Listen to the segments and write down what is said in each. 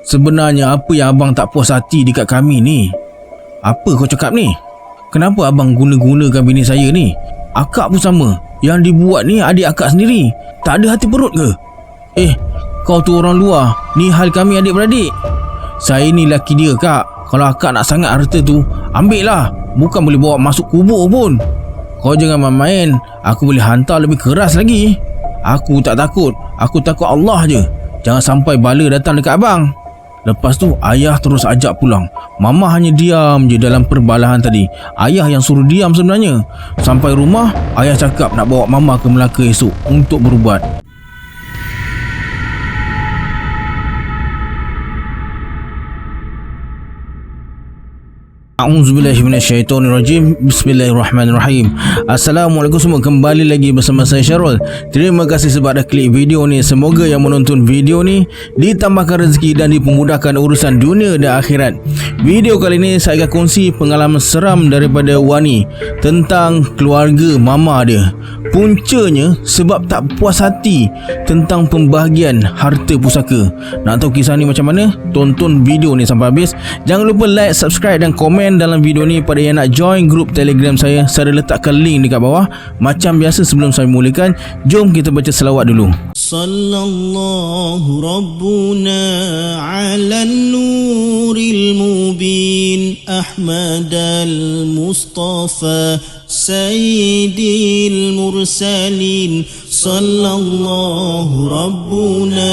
Sebenarnya apa yang abang tak puas hati dekat kami ni? Apa kau cakap ni? Kenapa abang guna-gunakan bini saya ni? Akak pun sama. Yang dibuat ni adik akak sendiri. Tak ada hati perut ke? Kau tu orang luar. Ni hal kami adik-beradik. Saya ni laki dia, kak. Kalau akak nak sangat harta tu, ambil lah. Bukan boleh bawa masuk kubur pun. Kau jangan main-main. Aku boleh hantar lebih keras lagi. Aku tak takut. Aku takut Allah je. Jangan sampai bala datang dekat abang. Lepas tu ayah terus ajak pulang. Mama hanya diam je dalam perbalahan tadi. Ayah yang suruh diam sebenarnya. Sampai rumah, ayah cakap nak bawa mama ke Melaka esok untuk berubat. A'udzubillahiminasyaitonirrajim. Bismillahirrahmanirrahim. Assalamualaikum semua. Kembali lagi bersama saya Syarul. Terima kasih sebab dah klik video ni. Semoga yang menonton video ni ditambahkan rezeki dan dipermudahkan urusan dunia dan akhirat. Video kali ni saya akan kongsi pengalaman seram daripada Wani tentang keluarga mama dia. Puncanya sebab tak puas hati tentang pembahagian harta pusaka. Nak tahu kisah ni macam mana? Tonton video ni sampai habis. Jangan lupa like, subscribe dan komen dalam video ni. Pada yang nak join grup Telegram saya letakkan link dekat bawah. Macam biasa sebelum saya mulakan, jom kita baca selawat dulu. Sallallahu Rabbuna ala nuril mubin Ahmad al-Mustafa Sayyidil Mursalin. Sallallahu Rabbuna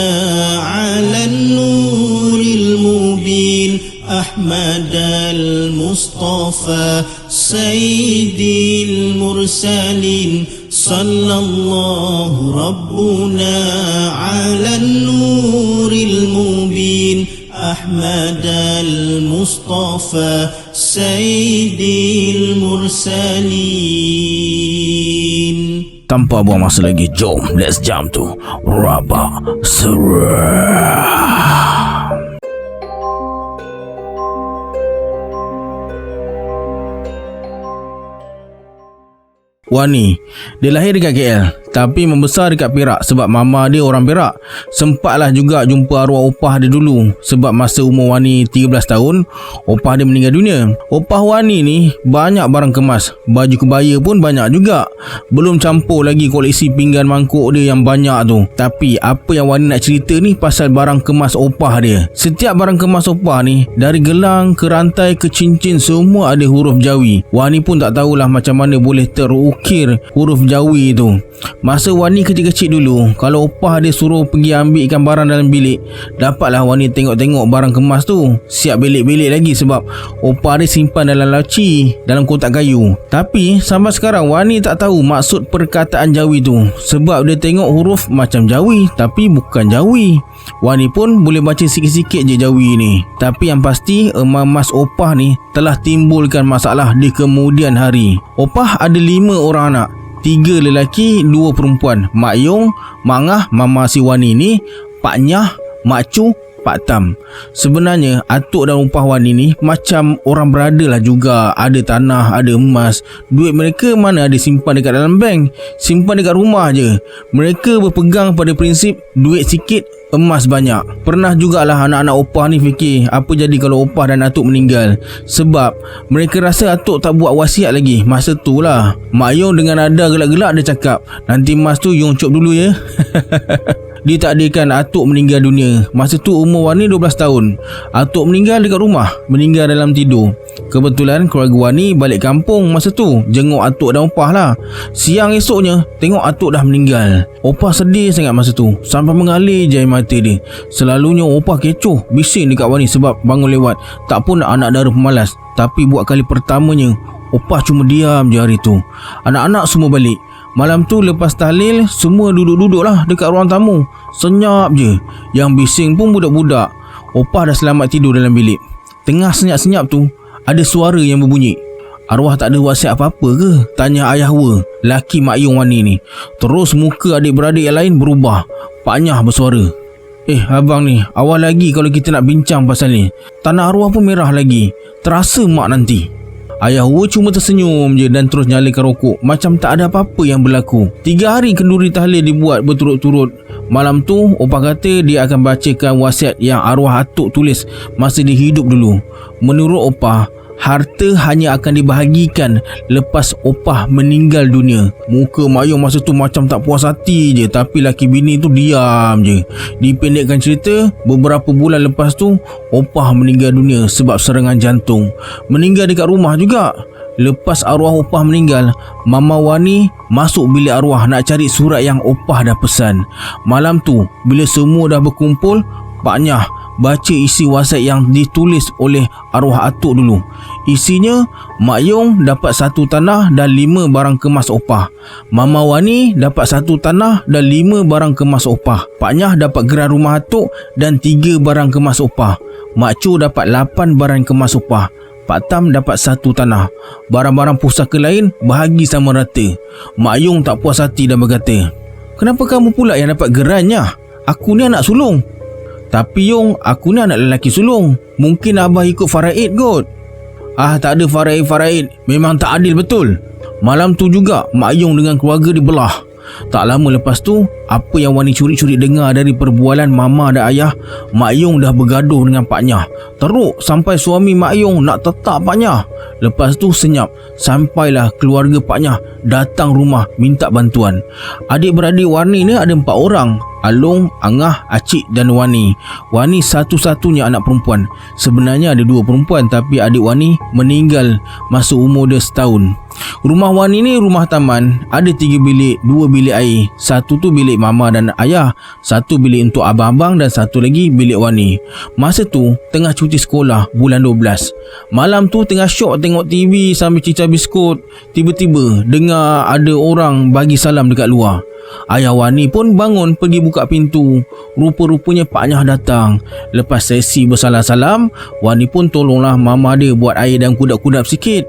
ala nuril mubin Ahmad al-Mustafa Sayyidil Mursalin. Sallallahu Rabbuna ala nuril mubin Ahmad al-Mustafa Sayyidil Mursalin. Tanpa buang masa lagi, jom let's jump to Rabak Seram. Wani, dia lahir dekat KL tapi membesar dekat Perak sebab mama dia orang Perak. Sempatlah juga jumpa arwah opah dia dulu sebab masa umur Wani 13 tahun, opah dia meninggal dunia. Opah Wani ni banyak barang kemas, baju kebaya pun banyak juga. Belum campur lagi koleksi pinggan mangkuk dia yang banyak tu. Tapi apa yang Wani nak cerita ni pasal barang kemas opah dia. Setiap barang kemas opah ni, dari gelang ke rantai ke cincin, semua ada huruf Jawi. Wani pun tak tahulah macam mana boleh terukir huruf Jawi tu. Masa Wani kecil-kecil dulu, kalau opah dia suruh pergi ambilkan barang dalam bilik, dapatlah Wani tengok-tengok barang kemas tu. Siap belik-belik lagi sebab opah dia simpan dalam laci, dalam kotak kayu. Tapi sampai sekarang Wani tak tahu maksud perkataan Jawi tu. Sebab dia tengok huruf macam Jawi tapi bukan Jawi. Wani pun boleh baca sikit-sikit je Jawi ni. Tapi yang pasti emas opah ni telah timbulkan masalah di kemudian hari. Opah ada 5 orang anak, 3 lelaki, 2 perempuan. Mak Yong, Mak Ngah, mama si Wani ni, Pak Nyah, Mak Cu, Pak Tam. Sebenarnya atuk dan opah Wani ni macam orang berada lah juga. Ada tanah, ada emas. Duit mereka mana ada simpan dekat dalam bank, simpan dekat rumah je. Mereka berpegang pada prinsip duit sikit, emas banyak. Pernah jugalah anak-anak opah ni fikir apa jadi kalau opah dan atuk meninggal. Sebab mereka rasa atuk tak buat wasiat lagi. Masa tu lah Mak Yong dengan nada gelak-gelak dia cakap, nanti emas tu Yong cop dulu ya. Ditakdirkan atuk meninggal dunia. Masa tu umur Wani 12 tahun. Atuk meninggal dekat rumah, meninggal dalam tidur. Kebetulan keluarga Wani balik kampung masa tu, jenguk atuk dan opah lah. Siang esoknya tengok atuk dah meninggal. Opah sedih sangat masa tu, sampai mengalir je air mata dia. Selalunya opah kecoh, bising dekat Wani sebab bangun lewat. Tak pun anak dara pemalas. Tapi buat kali pertamanya, opah cuma diam je hari tu. Anak-anak semua balik. Malam tu lepas tahlil, semua duduk-duduk lah dekat ruang tamu. Senyap je. Yang bising pun budak-budak. Opah dah selamat tidur dalam bilik. Tengah senyap-senyap tu, ada suara yang berbunyi. Arwah tak ada wasiat apa-apa ke? Tanya ayah Wa, laki Mak Yong Wani ni. Terus muka adik-beradik yang lain berubah. Pak Nyah bersuara, abang ni, awal lagi kalau kita nak bincang pasal ni. Tanah arwah pun merah lagi. Terasa mak nanti. Ayah Wu cuma tersenyum je dan terus nyalakan rokok macam tak ada apa-apa yang berlaku. 3 hari kenduri tahlil dibuat berturut-turut. Malam tu opah kata dia akan bacakan wasiat yang arwah atuk tulis masa dia hidup dulu. Menurut opah, harta hanya akan dibahagikan lepas opah meninggal dunia. Muka Mak Yong masa tu macam tak puas hati je, tapi laki bini tu diam je. Dipendekkan cerita, beberapa bulan lepas tu opah meninggal dunia sebab serangan jantung. Meninggal dekat rumah juga. Lepas arwah opah meninggal, Mama Wani masuk bilik arwah nak cari surat yang opah dah pesan. Malam tu bila semua dah berkumpul, Pak Nyah baca isi wasiat yang ditulis oleh arwah atuk dulu. Isinya, Mak Yong dapat 1 tanah dan 5 barang kemas opah. Mama Wani dapat 1 tanah dan 5 barang kemas opah. Pak Nyah dapat gerai rumah atuk dan 3 barang kemas opah. Mak Cu dapat 8 barang kemas opah. Pak Tam dapat 1 tanah. Barang-barang pusaka lain bahagi sama rata. Mak Yong tak puas hati dan berkata, "Kenapa kamu pula yang dapat gerainya? Aku ni anak sulung." "Tapi Yong, aku ni anak lelaki sulung. Mungkin abah ikut faraid kot." "Ah, tak ada faraid. Memang tak adil betul." Malam tu juga Mak Yong dengan keluarga dibelah. Tak lama lepas tu, apa yang Wani curi-curi dengar dari perbualan mama dan ayah, Mak Yong dah bergaduh dengan Pak Nyah. Teruk sampai suami Mak Yong nak tetap Pak Nyah. Lepas tu senyap, sampailah keluarga Pak Nyah datang rumah minta bantuan. Adik-beradik Wani ni ada 4 orang. Along, Angah, Acik dan Wani. Wani satu-satunya anak perempuan. Sebenarnya ada 2 perempuan, tapi adik Wani meninggal masa umur dia setahun. Rumah Wani ni rumah taman. Ada 3 bilik, 2 bilik air. Satu tu bilik mama dan ayah, 1 bilik untuk abang-abang dan 1 lagi bilik Wani. Masa tu tengah cuti sekolah bulan 12. Malam tu tengah syok tengok TV sambil cicah biskut. Tiba-tiba dengar ada orang bagi salam dekat luar. Ayah Wani pun bangun pergi buka pintu. Rupa-rupanya Pak Nyah datang. Lepas sesi bersalam-salam, Wani pun tolonglah mama dia buat air dan kudap-kudap sikit.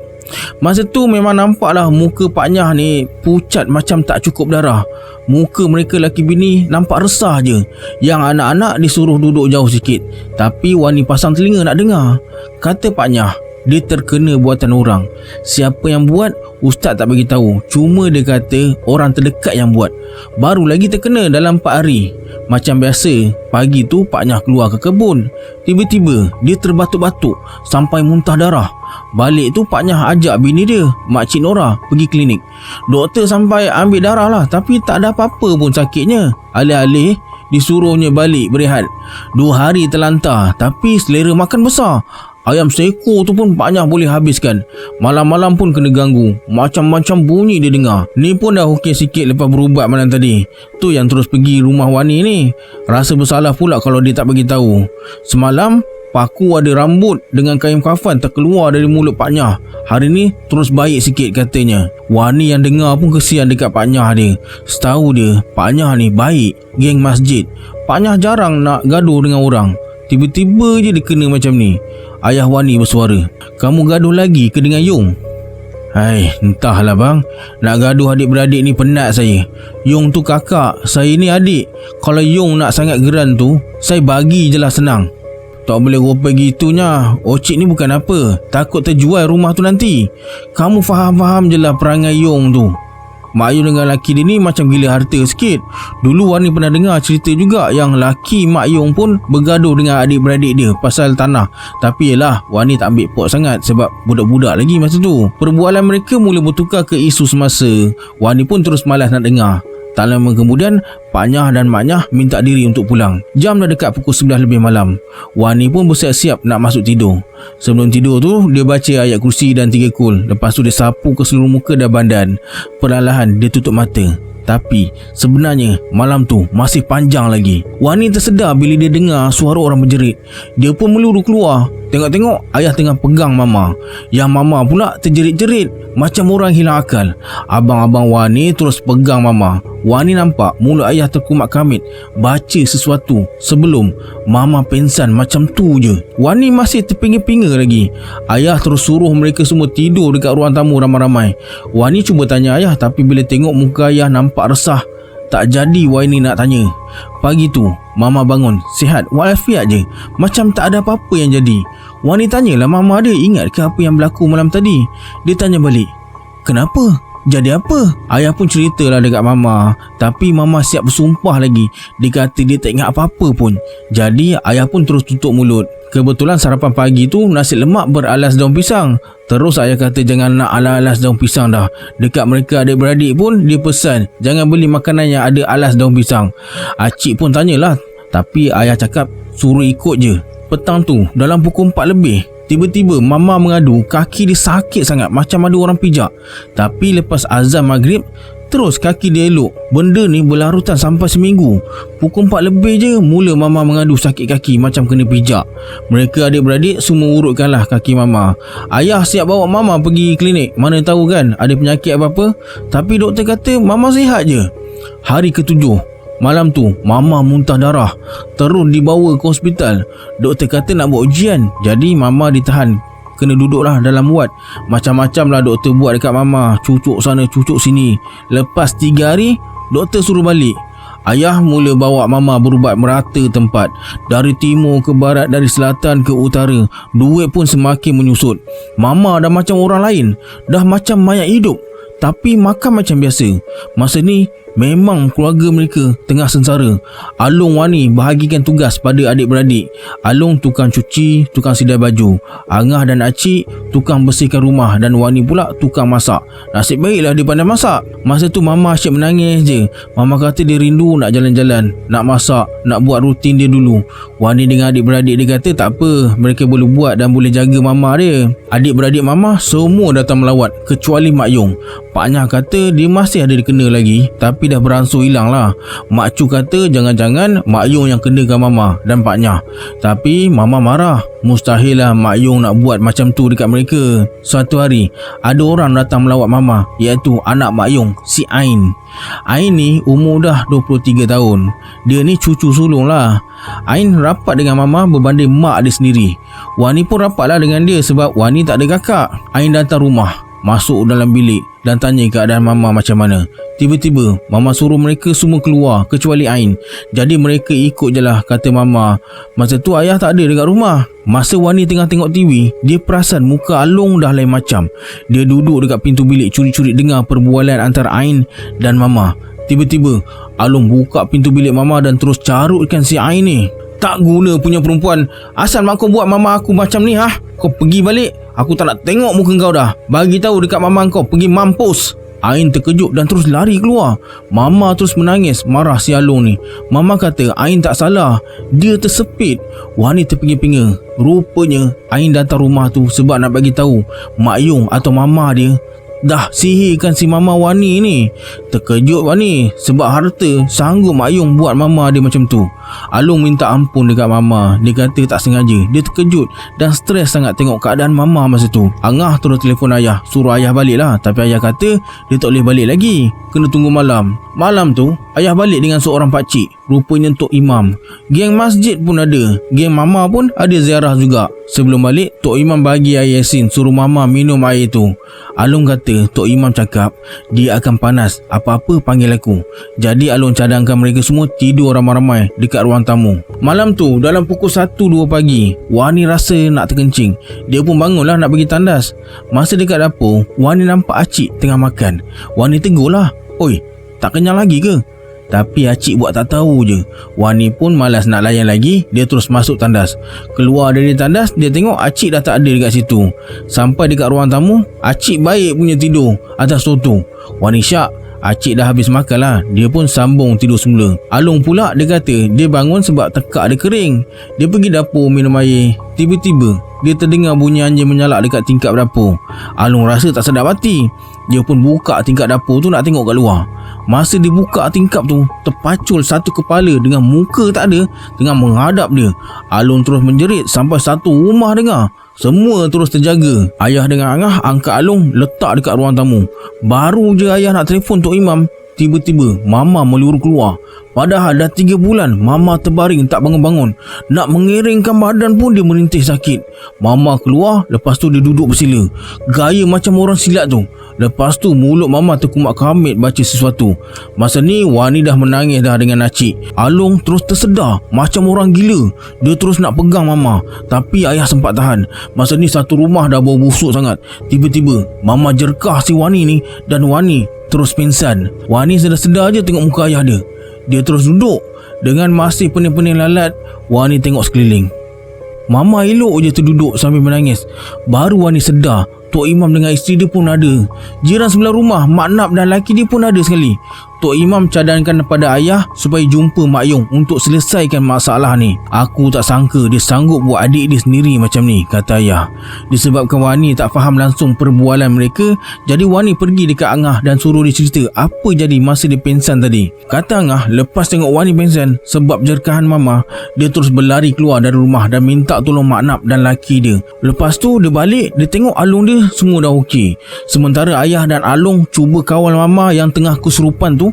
Masa tu memang nampaklah muka Pak Nyah ni pucat macam tak cukup darah. Muka mereka laki bini nampak resah je. Yang anak-anak disuruh duduk jauh sikit, tapi Wani pasang telinga nak dengar. Kata Pak Nyah, dia terkena buatan orang. Siapa yang buat, ustaz tak bagi tahu. Cuma dia kata orang terdekat yang buat. Baru lagi terkena dalam 4 hari. Macam biasa, pagi tu Pak Nyah keluar ke kebun. Tiba-tiba dia terbatuk-batuk sampai muntah darah. Balik tu Pak Nyah ajak bini dia, Makcik Nora, pergi klinik. Doktor sampai ambil darah lah, tapi tak ada apa-apa pun sakitnya. Alih-alih disuruhnya balik berehat. 2 hari terlantar, tapi selera makan besar. Ayam seekor tu pun Pak Nyah boleh habiskan. Malam-malam pun kena ganggu. Macam-macam bunyi dia dengar. Ni pun dah okey sikit lepas berubat malam tadi. Tu yang terus pergi rumah Wani ni. Rasa bersalah pula kalau dia tak bagi tahu. Semalam paku ada rambut dengan kain kafan terkeluar dari mulut Pak Nyah. Hari ni terus baik sikit katanya. Wani yang dengar pun kesian dekat Pak Nyah dia. Setahu dia, Pak Nyah ni baik, geng masjid. Pak Nyah jarang nak gaduh dengan orang. Tiba-tiba je dia kena macam ni. Ayah Wani bersuara, "Kamu gaduh lagi ke dengan Yong?" "Hai, entahlah bang. Nak gaduh adik-beradik ni penat saya. Yong tu kakak, saya ni adik. Kalau Yong nak sangat geran tu, saya bagi je lah senang." "Tak boleh ropai gitunya. Ocik ni bukan apa. Takut terjual rumah tu nanti. Kamu faham-faham je lah perangai Yong tu." Mak Yong dengan laki dia ni macam gila harta sikit. Dulu Wani pernah dengar cerita juga yang laki Mak Yong pun bergaduh dengan adik-beradik dia pasal tanah. Tapi yelah, Wani tak ambil pot sangat sebab budak-budak lagi masa tu. Perbualan mereka mula bertukar ke isu semasa. Wani pun terus malas nak dengar. Tak lama kemudian, Pak Nyah dan Mak Nyah minta diri untuk pulang. Jam dah dekat pukul 11 lebih malam. Wani pun bersiap-siap nak masuk tidur. Sebelum tidur tu, dia baca ayat kursi dan 3 kul. Lepas tu dia sapu ke seluruh muka dan badan. Perlahan dia tutup mata. Tapi sebenarnya malam tu masih panjang lagi. Wani tersedar bila dia dengar suara orang berjerit. Dia pun meluru keluar. Tengok-tengok ayah tengah pegang mama. Yang mama pula terjerit-jerit macam orang hilang akal. Abang-abang Wani terus pegang mama. Wani nampak mulut ayah terkumat kamit baca sesuatu sebelum mama pengsan macam tu je. Wani masih terpinga-pinga lagi. Ayah terus suruh mereka semua tidur dekat ruang tamu ramai-ramai. Wani cuba tanya ayah, tapi bila tengok muka ayah nampak resah Tak jadi Wani nak tanya. Pagi tu Mama bangun sihat walafiat je, macam tak ada apa-apa yang jadi. Wani tanyalah Mama dia ingat ke apa yang berlaku malam tadi. Dia tanya balik, kenapa? Jadi apa? Ayah pun ceritalah dekat Mama. Tapi Mama siap bersumpah lagi. Dia kata dia tak ingat apa-apa pun. Jadi ayah pun terus tutup mulut. Kebetulan sarapan pagi tu nasi lemak beralas daun pisang. Terus ayah kata jangan nak alas daun pisang dah. Dekat mereka adik-beradik pun dia pesan jangan beli makanan yang ada alas daun pisang. Acik pun tanyalah, tapi ayah cakap suruh ikut je. Petang tu dalam pukul 4 lebih, tiba-tiba Mama mengadu kaki dia sakit sangat macam ada orang pijak. Tapi lepas azan maghrib, terus kaki dia elok. Benda ni berlarutan sampai seminggu. Pukul 4 lebih je mula Mama mengadu sakit kaki macam kena pijak. Mereka adik-beradik semua urutkanlah kaki Mama. Ayah siap bawa Mama pergi klinik, mana tahu kan ada penyakit apa-apa. Tapi doktor kata Mama sihat je. Hari ke-7 malam tu Mama muntah darah, terus dibawa ke hospital. Doktor kata nak buat ujian, jadi Mama ditahan, kena duduklah dalam ward. Macam-macam lah doktor buat dekat Mama, cucuk sana cucuk sini. Lepas 3 hari doktor suruh balik. Ayah mula bawa Mama berubat merata tempat, dari timur ke barat, dari selatan ke utara. Duit pun semakin menyusut. Mama dah macam orang lain, dah macam mayat hidup, tapi makan macam biasa. Masa ni memang keluarga mereka tengah sengsara. Along Wani bahagikan tugas pada adik-beradik. Along tukang cuci, tukang sidai baju. Angah dan Acik tukang bersihkan rumah, dan Wani pula tukang masak. Nasib baiklah dia pandai masak. Masa tu Mama asyik menangis je. Mama kata dia rindu nak jalan-jalan, nak masak, nak buat rutin dia dulu. Wani dengan adik-beradik dia kata tak apa, mereka boleh buat dan boleh jaga Mama dia. Adik-beradik Mama semua datang melawat kecuali Mak Yong. Pak Nyah kata dia masih ada dikena lagi, tapi dah beransur hilang lah. Mak Cu kata jangan-jangan Mak Yong yang kenakan Mama dan Pak Nyah. Tapi Mama marah. Mustahil lah Mak Yong nak buat macam tu dekat mereka. Suatu hari ada orang datang melawat Mama, iaitu anak Mak Yong, si Ain. Ain ni umur dah 23 tahun. Dia ni cucu sulung lah. Ain rapat dengan Mama berbanding mak dia sendiri. Wani pun rapatlah dengan dia sebab Wani tak ada kakak. Ain datang rumah, masuk dalam bilik dan tanya keadaan Mama macam mana. Tiba-tiba Mama suruh mereka semua keluar kecuali Ain. Jadi mereka ikut je lah kata Mama. Masa tu ayah tak ada dekat rumah. Masa Wani tengah tengok TV, dia perasan muka Along dah lain macam. Dia duduk dekat pintu bilik curi-curi dengar perbualan antara Ain dan Mama. Tiba-tiba Along buka pintu bilik Mama dan terus carutkan si Ain ni. Tak guna punya perempuan, asal mak kau buat Mama aku macam ni ha? Kau pergi balik. Aku tak nak tengok muka kau dah. Bagi tahu dekat Mama kau pergi mampus. Ain terkejut dan terus lari keluar. Mama terus menangis marah si Along ni. Mama kata Ain tak salah, dia tersepit. Wani terpinga-pinga. Rupanya Ain datang rumah tu sebab nak bagi tahu Mak Yong atau Mama dia dah sihirkan si Mama Wani ni. Terkejut Wani sebab harta sanggup Mak Yong buat Mama dia macam tu. Along minta ampun dekat Mama. Dia kata tak sengaja. Dia terkejut dan stres sangat tengok keadaan Mama masa tu. Angah terus telefon ayah, suruh ayah balik lah. Tapi ayah kata dia tak boleh balik lagi, kena tunggu malam. Malam tu ayah balik dengan seorang pakcik, rupanya Tok Imam. Geng masjid pun ada, geng Mama pun ada ziarah juga. Sebelum balik, Tok Imam bagi air Yasin, suruh Mama minum air tu. Along kata Tok Imam cakap dia akan panas, apa-apa panggil aku. Jadi Along cadangkan mereka semua tidur ramai-ramai dekat ruang tamu. Malam tu dalam pukul 1-2 pagi, Wani rasa nak terkencing. Dia pun bangunlah nak pergi tandas. Masa dekat dapur, Wani nampak Acik tengah makan. Wani tegurlah, "Oi, tak kenyang lagi ke?" Tapi Acik buat tak tahu je. Wani pun malas nak layan lagi. Dia terus masuk tandas. Keluar dari tandas, dia tengok Acik dah tak ada dekat situ. Sampai dekat ruang tamu, Acik baik punya tidur atas soto. Wani syak, Acik dah habis makan lah. Dia pun sambung tidur semula. Along pula dia kata dia bangun sebab tekak dia kering. Dia pergi dapur minum air. Tiba-tiba dia terdengar bunyi anjing menyalak dekat tingkap dapur. Along rasa tak sedap hati. Dia pun buka tingkap dapur tu nak tengok kat luar. Masa dia buka tingkap tu, terpacul satu kepala dengan muka tak ada tengah menghadap dia. Along terus menjerit sampai satu rumah dengar. Semua terus terjaga. Ayah dengan Angah angkat Along letak dekat ruang tamu. Baru je ayah nak telefon Tok Imam, tiba-tiba Mama meluru keluar. Padahal dah 3 bulan Mama terbaring tak bangun-bangun. Nak mengiringkan badan pun dia merintih sakit. Mama keluar, lepas tu dia duduk bersila, gaya macam orang silat tu. Lepas tu mulut Mama terkumat kamit baca sesuatu. Masa ni Wani dah menangis dah dengan Acik. Along terus tersedar macam orang gila. Dia terus nak pegang Mama, tapi ayah sempat tahan. Masa ni satu rumah dah bau busuk sangat. Tiba-tiba Mama jerkah si Wani ni dan Wani terus pingsan. Wani sedar-sedar je tengok muka ayah dia. Dia terus duduk dengan masih pening-pening lalat. Wani tengok sekeliling. Mama elok je terduduk sambil menangis. Baru Wani sedar Tok Imam dengan isteri dia pun ada. Jiran sebelah rumah, Mak Nap dan laki dia pun ada sekali. Tok Imam cadangkan kepada ayah supaya jumpa Mak Yong untuk selesaikan masalah ni. Aku tak sangka dia sanggup buat adik dia sendiri macam ni, kata ayah. Disebabkan Wani tak faham langsung perbualan mereka, jadi Wani pergi dekat Angah dan suruh dia cerita apa jadi masa dia pingsan tadi. Kata Angah, lepas tengok Wani pingsan sebab jerkahan Mama, dia terus berlari keluar dari rumah dan minta tolong Mak Nap dan laki dia. Lepas tu dia balik, dia tengok Along dia semua dah okey. Sementara ayah dan Along cuba kawal Mama yang tengah kesurupan tu,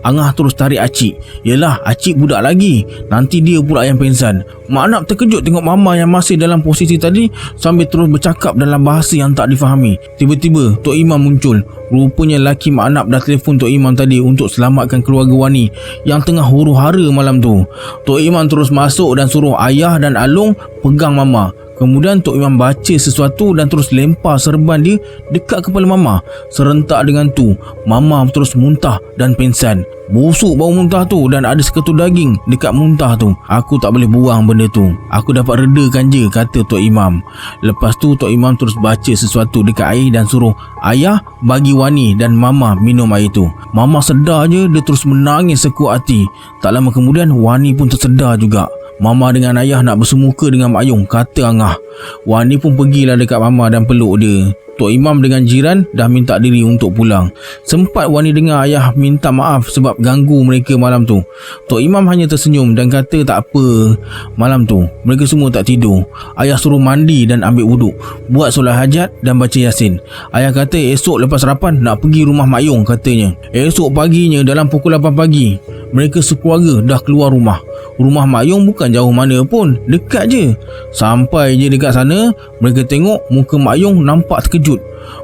Angah terus tarik Acik. Yelah, Acik budak lagi, nanti dia pula yang pingsan. Mak Nap terkejut tengok Mama yang masih dalam posisi tadi sambil terus bercakap dalam bahasa yang tak difahami. Tiba-tiba Tok Imam muncul. Rupanya laki Mak Nap dah telefon Tok Imam tadi untuk selamatkan keluarga Wani yang tengah huru-hara malam tu. Tok Imam terus masuk dan suruh ayah dan Along pegang Mama. Kemudian Tok Imam baca sesuatu dan terus lempar serban dia dekat kepala Mama. Serentak dengan tu, Mama terus muntah dan pingsan. Busuk bau muntah tu dan ada seketul daging dekat muntah tu. Aku tak boleh buang benda tu. Aku dapat redakan je, kata Tok Imam. Lepas tu Tok Imam terus baca sesuatu dekat air dan suruh ayah bagi Wani dan Mama minum air tu. Mama sedar je, dia terus menangis sekuat hati. Tak lama kemudian Wani pun tersedar juga. Mama dengan ayah nak bersemuka dengan Mak Yong, kata Angah. Wani pun pergilah dekat Mama dan peluk dia. Tok Imam dengan jiran dah minta diri untuk pulang. Sempat Wani dengar ayah minta maaf sebab ganggu mereka malam tu. Tok Imam hanya tersenyum dan kata tak apa. Malam tu mereka semua tak tidur. Ayah suruh mandi dan ambil wuduk, buat solat hajat dan baca Yasin. Ayah kata esok lepas sarapan nak pergi rumah Mak Yong, katanya. Esok paginya dalam pukul 8 pagi mereka sekeluarga dah keluar rumah. Rumah Mak Yong bukan jauh mana pun, dekat je. Sampai je dekat sana, mereka tengok muka Mak Yong nampak terkejut.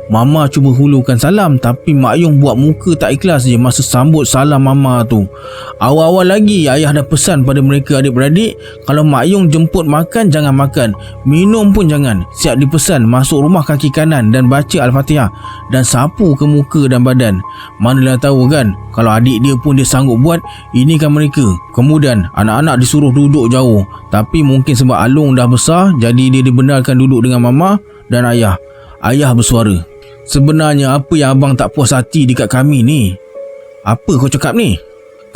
Mama cuba hulurkan salam, tapi Mak Yong buat muka tak ikhlas je masa sambut salam Mama tu. Awal-awal lagi ayah dah pesan pada mereka adik-beradik, kalau Mak Yong jemput makan jangan makan, minum pun jangan. Siap dipesan masuk rumah kaki kanan dan baca Al-Fatihah dan sapu ke muka dan badan. Manalah tahu kan, kalau adik dia pun dia sanggup buat, ini kan mereka. Kemudian anak-anak disuruh duduk jauh, tapi mungkin sebab Along dah besar, jadi dia dibenarkan duduk dengan Mama dan ayah. Ayah bersuara, sebenarnya apa yang abang tak puas hati dekat kami ni? Apa kau cakap ni?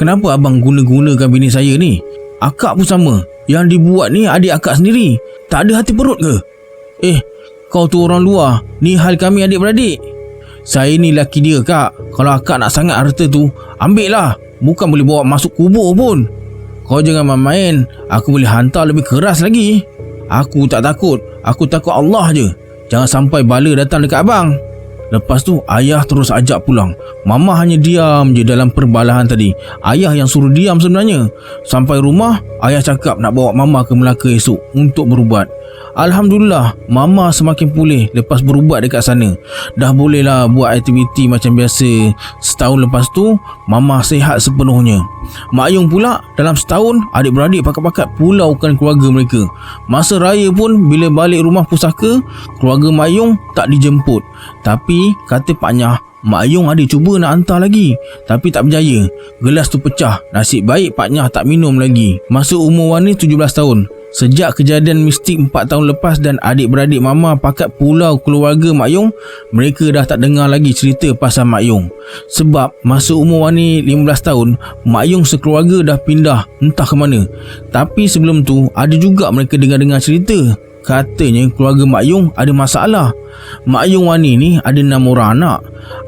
Kenapa abang guna-gunakan bini saya ni? Akak pun sama. Yang dibuat ni adik akak sendiri. Tak ada hati perut ke? Kau tu orang luar. Ni hal kami adik-beradik. Saya ni laki dia, kak. Kalau akak nak sangat harta tu, ambil lah. Bukan boleh bawa masuk kubur pun. Kau jangan main-main. Aku boleh hantar lebih keras lagi. Aku tak takut. Aku takut Allah je. Jangan sampai bala datang dekat abang. Lepas tu ayah terus ajak pulang. Mama hanya diam je dalam perbalahan tadi. Ayah yang suruh diam sebenarnya. Sampai rumah, ayah cakap nak bawa Mama ke Melaka esok untuk berubat. Alhamdulillah, Mama semakin pulih lepas berubat dekat sana. Dah bolehlah buat aktiviti macam biasa. Setahun lepas tu, Mama sihat sepenuhnya. Mak Yong pula dalam setahun adik-beradik pakat-pakat pulaukan keluarga mereka. Masa raya pun bila balik rumah pusaka, keluarga Mak Yong tak dijemput. Tapi kata Pak Nyah, Mak Yong ada cuba nak hantar lagi, tapi tak berjaya. Gelas tu pecah. Nasib baik Pak Nyah tak minum lagi. Masa umur Wani 17 tahun. Sejak kejadian mistik 4 tahun lepas dan adik-beradik Mama pakat pulau keluarga Mak Yong, mereka dah tak dengar lagi cerita pasal Mak Yong. Sebab masa umur Wani 15 tahun, Mak Yong sekeluarga dah pindah entah ke mana. Tapi sebelum tu ada juga mereka dengar-dengar cerita. Katanya keluarga Mak Yong ada masalah. Mak Ayung Wani ni ada 6 orang anak.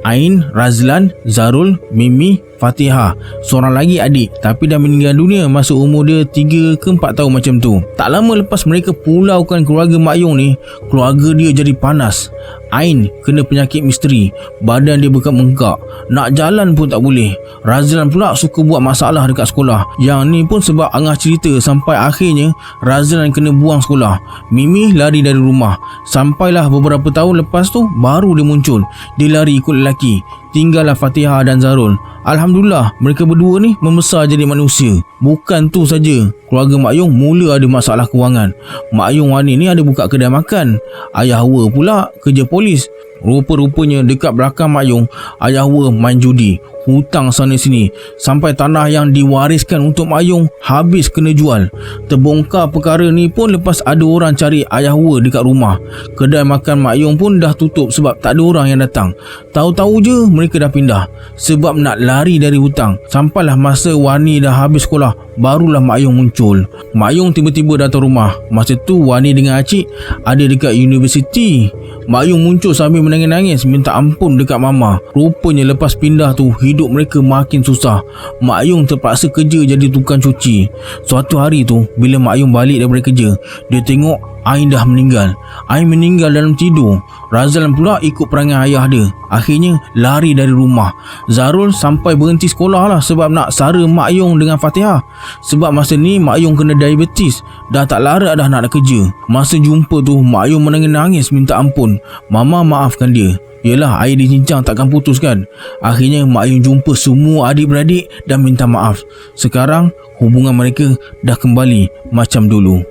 Ain, Razlan, Zarul, Mimi, Fatihah. Seorang lagi adik tapi dah meninggal dunia masa umur dia 3 ke 4 tahun macam tu. Tak lama lepas mereka pulaukan keluarga Mak Ayung ni, keluarga dia jadi panas. Ain kena penyakit misteri, badan dia bengkak-bengkak, nak jalan pun tak boleh. Razlan pula suka buat masalah dekat sekolah. Yang ni pun sebab angah cerita sampai akhirnya Razlan kena buang sekolah. Mimi lari dari rumah. Sampailah beberapa tahun lepas tu baru dia muncul. Dia lari ikut lelaki. Tinggallah Fatihah dan Zarul. Alhamdulillah mereka berdua ni membesar jadi manusia. Bukan tu saja, keluarga Mak Ayung mula ada masalah kewangan. Mak Ayung Wani ni ada buka kedai makan. Ayah Hawa pula kerja polis. Rupa-rupanya dekat belakang Mak Ayung, Ayah Hawa main judi, hutang sana sini, sampai tanah yang diwariskan untuk Mak Ayung habis kena jual. Terbongkar perkara ni pun lepas ada orang cari Ayah Hawa dekat rumah. Kedai makan Mak Ayung pun dah tutup sebab tak ada orang yang datang. Tahu-tahu je mereka dah pindah sebab nak lari dari hutang. Sampailah masa Wani dah habis sekolah, barulah Mak Ayung muncul. Mak Ayung tiba-tiba datang rumah. Masa tu Wani dengan Acik ada dekat universiti. Mak Ayung muncul sambil menangis-nangis minta ampun dekat mama. Rupanya lepas pindah tu hidup mereka makin susah. Mak Ayung terpaksa kerja jadi tukang cuci. Suatu hari tu bila Mak Ayung balik daripada kerja, dia tengok Ain dah meninggal. Ain meninggal dalam tidur. Razlan pula ikut perangai ayah dia. Akhirnya lari dari rumah. Zarul sampai berhenti sekolah lah sebab nak sara Mak Ayung dengan Fatihah. Sebab masa ni Mak Ayung kena diabetes, dah tak larat dah nak kerja. Masa jumpa tu Mak Ayung menangis-nangis minta ampun. Mama maafkan dia. Yelah, air dicincang takkan putus kan. Akhirnya Mak Ayung jumpa semua adik-beradik dan minta maaf. Sekarang hubungan mereka dah kembali macam dulu.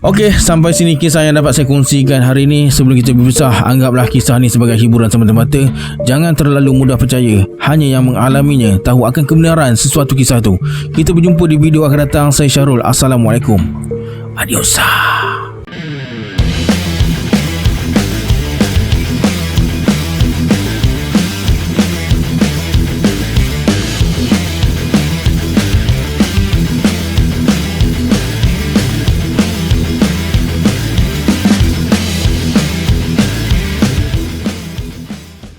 Okey, sampai sini kisah yang dapat saya kongsikan hari ini. Sebelum kita berpisah, anggaplah kisah ni sebagai hiburan semata-mata. Jangan terlalu mudah percaya. Hanya yang mengalaminya tahu akan kebenaran sesuatu kisah tu. Kita berjumpa di video akan datang. Saya Syarul. Assalamualaikum. Adios.